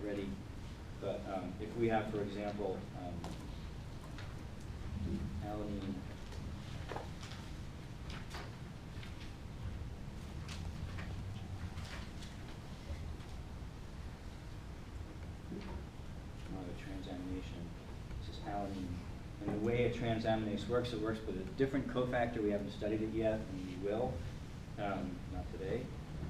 already. But if we have, for example, alanine transamination, this is alanine. And the way a transaminase works, it works with a different cofactor. We haven't studied it yet, and we will, not today.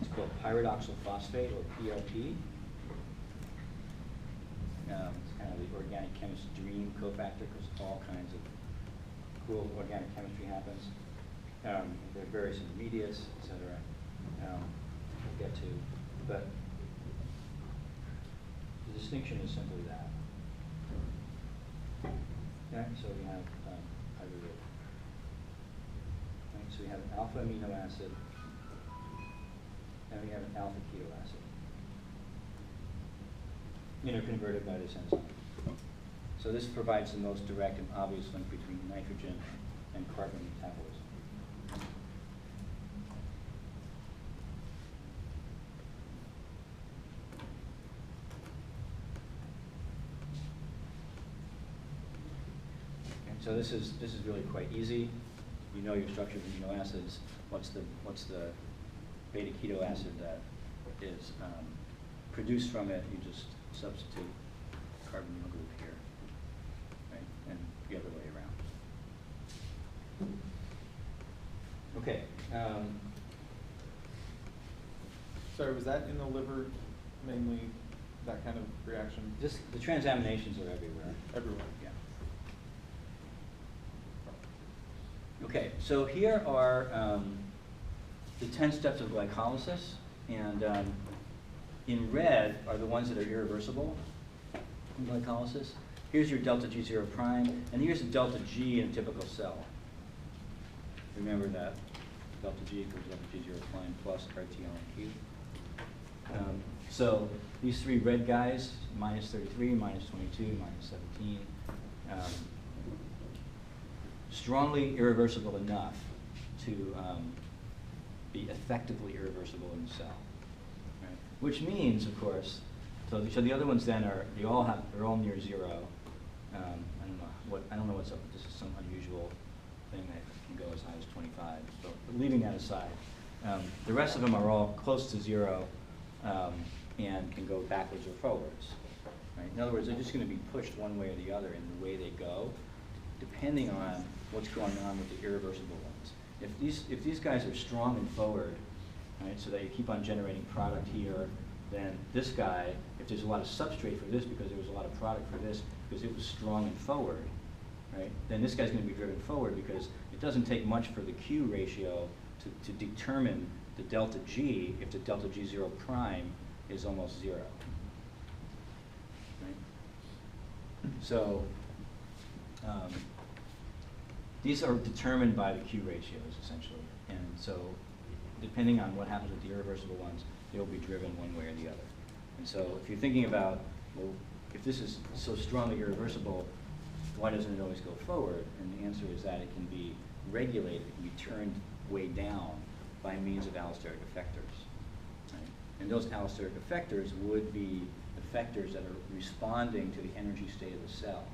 It's called pyridoxal phosphate, or PLP. It's kind of the organic chemist's dream cofactor, because all kinds of cool organic chemistry happens. There are various intermediates, etc. We'll get to, but the distinction is simply that. Okay, so we have hydrogen. Right, so we have an alpha amino acid, and we have an alpha keto acid, interconverted by this enzyme. So this provides the most direct and obvious link between nitrogen and carbon metabolism. So this is really quite easy. You know your structure of amino acids. What's the beta keto acid that is produced from it? You just substitute carbonyl group here, right? And the other way around. Okay. Sorry, was that in the liver mainly? That kind of reaction? The transaminations are everywhere. Everywhere. Yeah. Okay, so here are the 10 steps of glycolysis, and in red are the ones that are irreversible in glycolysis. Here's your delta G0 prime, and here's the delta G in a typical cell. Remember that delta G equals delta G0 prime plus RT-ln-Q. So these three red guys, minus 33, minus 22, minus 17, strongly irreversible enough to be effectively irreversible in the cell, right? Which means, of course, so the other ones then they're all near zero. I don't know what's up. This is some unusual thing that can go as high as 25. So leaving that aside, the rest of them are all close to zero and can go backwards or forwards. Right? In other words, they're just going to be pushed one way or the other in the way they go, depending on what's going on with the irreversible ones. If these guys are strong and forward, right, so that you keep on generating product here, then this guy, if there's a lot of substrate for this because there was a lot of product for this because it was strong and forward, right, then this guy's going to be driven forward because it doesn't take much for the Q ratio to determine the delta G if the delta G0 prime is almost zero. Right? So these are determined by the Q ratios, essentially. And so depending on what happens with the irreversible ones, they'll be driven one way or the other. And so if you're thinking about, well, if this is so strongly irreversible, why doesn't it always go forward? And the answer is that it can be regulated, it can be turned way down by means of allosteric effectors. Right? And those allosteric effectors would be effectors that are responding to the energy state of the cell.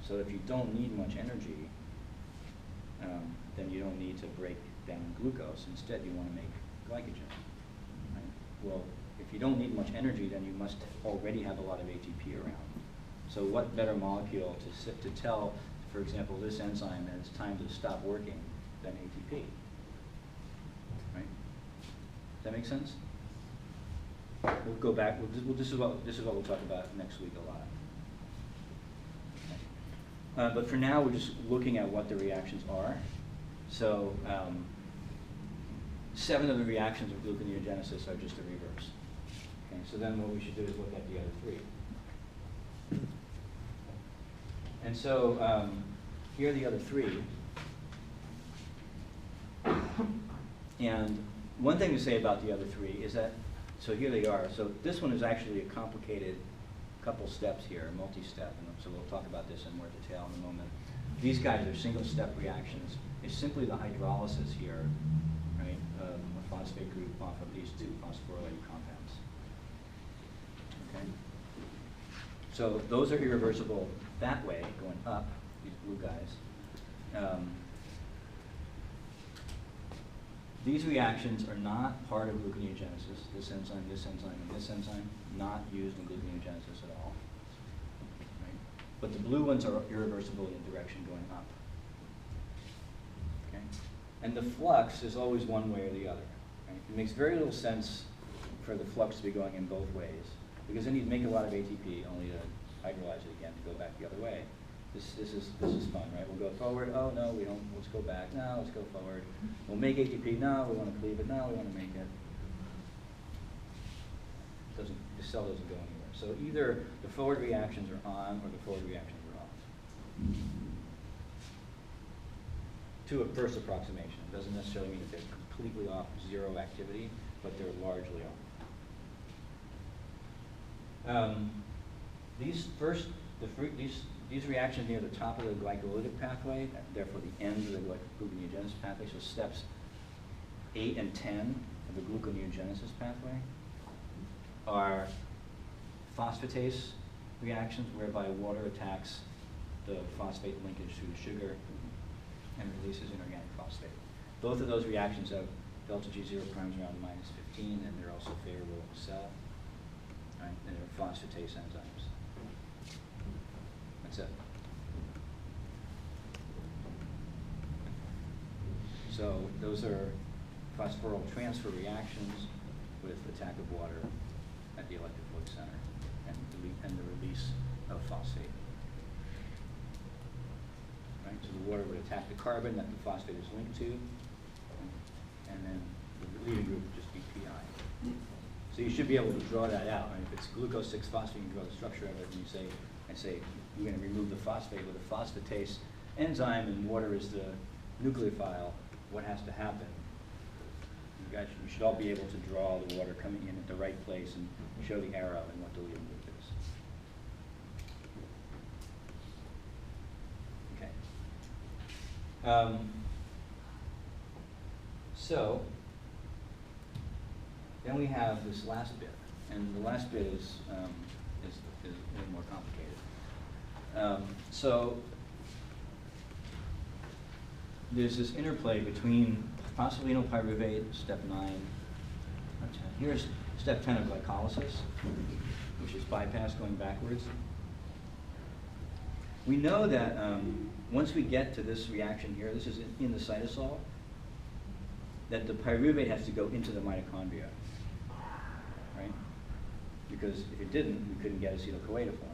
So if you don't need much energy, then you don't need to break down glucose. Instead, you want to make glycogen. Right? Well, if you don't need much energy, then you must already have a lot of ATP around. So what better molecule to tell, for example, this enzyme that it's time to stop working than ATP? Right? Does that make sense? We'll go back. This is what we'll talk about next week a lot. But for now, we're just looking at what the reactions are. So 7 of the reactions of gluconeogenesis are just a reverse. Okay, so then what we should do is look at the other 3. And so here are the other 3. And one thing to say about the other 3 is that, so here they are. So this one is actually a complicated couple steps here, multi-step, and so we'll talk about this in more detail in a moment. These guys are single-step reactions. It's simply the hydrolysis here, right, a phosphate group off of these 2 phosphorylated compounds. Okay. So those are irreversible that way, going up, these blue guys. These reactions are not part of gluconeogenesis, this enzyme, and this enzyme, not used in gluconeogenesis at all. Right? But the blue ones are irreversible in the direction going up. Okay? And the flux is always one way or the other. Right? It makes very little sense for the flux to be going in both ways, because then you'd make a lot of ATP only to hydrolyze it again to go back the other way. This is fun, right? We'll go forward. Oh no, we don't. Let's go back. No, let's go forward. We'll make ATP. No, we want to cleave it. No, we want to make it. The cell doesn't go anywhere. So either the forward reactions are on or the forward reactions are off. To a first approximation, it doesn't necessarily mean that they're completely off, zero activity, but they're largely off. These reactions near the top of the glycolytic pathway, therefore the ends of the gluconeogenesis pathway, so steps 8 and 10 of the gluconeogenesis pathway, are phosphatase reactions whereby water attacks the phosphate linkage to the sugar and releases inorganic phosphate. Both of those reactions have delta G 0 primes around -15, and they're also favorable in the cell. Right? And they're phosphatase enzymes. That's it. So those are phosphoryl transfer reactions with attack of water at the electrophilic center and the release of phosphate. Right? So the water would attack the carbon that the phosphate is linked to, and then the leading group would just be PI. So you should be able to draw that out. Right? If it's glucose 6-phosphate, you can draw the structure of it, and you say, I say, you're going to remove the phosphate with a phosphatase enzyme, and water is the nucleophile. What has to happen? You should all be able to draw the water coming in at the right place and show the arrow and what the leading group is. Okay. So then we have this last bit, and the last bit is a little more complicated. So there's this interplay between phosphoenolpyruvate, step 9, or 10. Here's step 10 of glycolysis, which is bypass going backwards. We know that once we get to this reaction here, this is in the cytosol, that the pyruvate has to go into the mitochondria, right? Because if it didn't, we couldn't get acetyl-CoA to form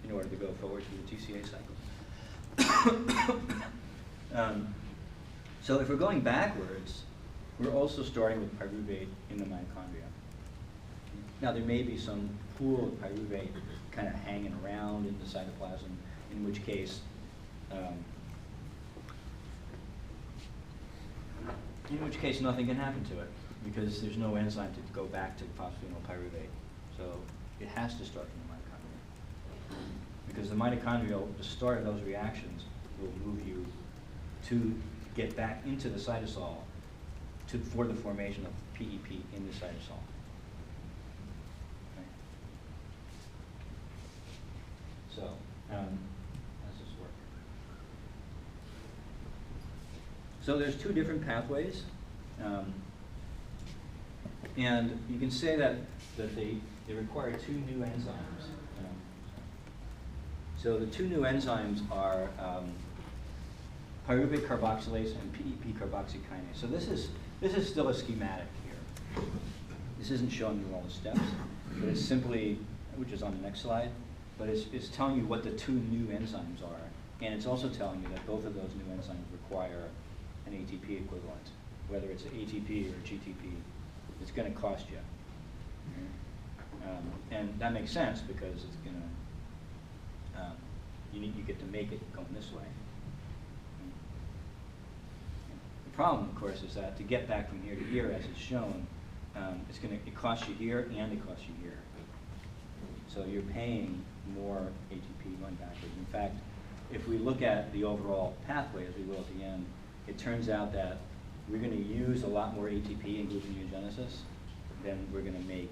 in order to go forward through the TCA cycle. So if we're going backwards, we're also starting with pyruvate in the mitochondria. Now there may be some pool of pyruvate kind of hanging around in the cytoplasm, in which case nothing can happen to it, because there's no enzyme to go back to phosphoenolpyruvate. So it has to start from the mitochondria, because the mitochondria, the start of those reactions, will move you to get back into the cytosol for the formation of PEP in the cytosol. Okay. So, how does this work? So there's two different pathways, and you can say that they require two new enzymes. So the two new enzymes are pyruvate carboxylase and PEP carboxykinase. So this is still a schematic here. This isn't showing you all the steps, but it's simply, which is on the next slide, but it's telling you what the two new enzymes are, and it's also telling you that both of those new enzymes require an ATP equivalent, whether it's an ATP or a GTP. It's going to cost you, and that makes sense because it's going to you get to make it going this way. The problem, of course, is that to get back from here to here, as it's shown, it costs you here and it costs you here. So you're paying more ATP going backwards. In fact, if we look at the overall pathway, as we will at the end, it turns out that we're going to use a lot more ATP in gluconeogenesis than we're going to make